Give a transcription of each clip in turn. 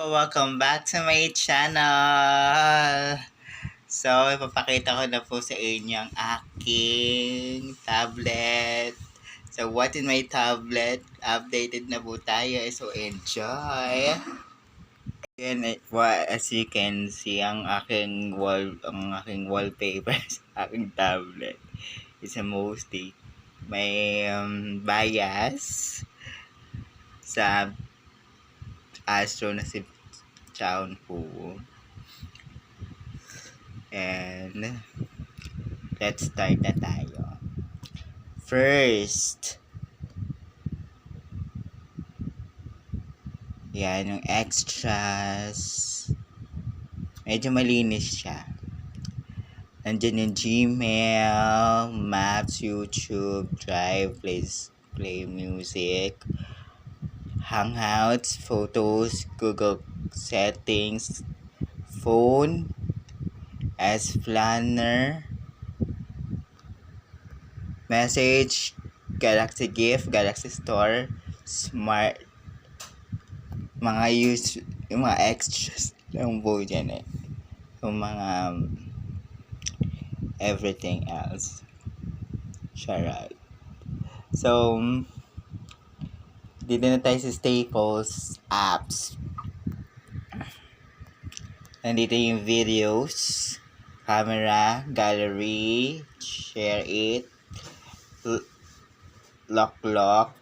Welcome back to my channel. So, ipapakita ko na po sa inyo ang aking tablet. So, what in my tablet? Updated na po tayo. So, enjoy! And as you can see, ang aking wallpaper sa aking tablet is a mostly may bias sa Astro na si Chaon Fu. And let's start na tayo. First, yan yung extras. Medyo malinis siya. Nandyan yung Gmail, Maps, YouTube, Drive, Play Music, Hangouts, Photos, Google Settings, Phone, as Planner, Message, Galaxy Gift, Galaxy Store, Smart, yung mga extras lang po dyan eh. Yung mga everything else. Charot. So, dito na tayo sa Staples apps. Nandito yung videos, camera, gallery, share it, lock,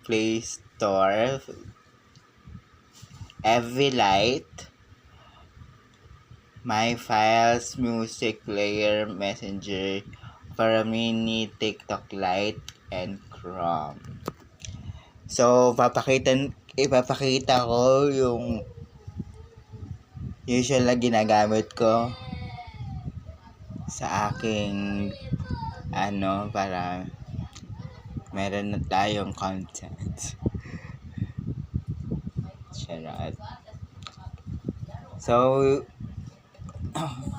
Play Store, FV Light, My Files, Music Player, Messenger, Opera Mini, TikTok Lite, and Chrome. So, ipapakita ko yung usual na ginagamit ko sa aking para meron na tayong content. Charot. So,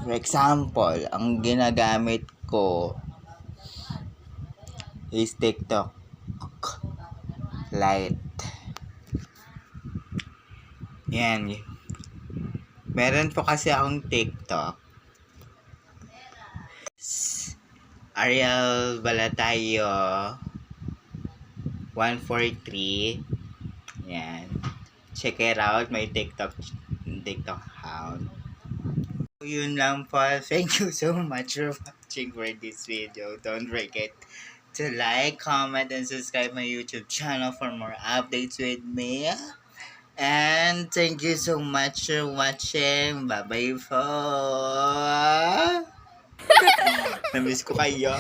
for example, ang ginagamit ko is TikTok Lite. Yan. Meron po kasi akong TikTok. Ariel Balatayo 143. Yan. Check it out, my TikTok account. So, yun lang po. Thank you so much for watching for this video. Don't forget to like, comment, and subscribe my YouTube channel for more updates with me. And thank you so much for watching. Bye-bye po. Namiss ko kayo.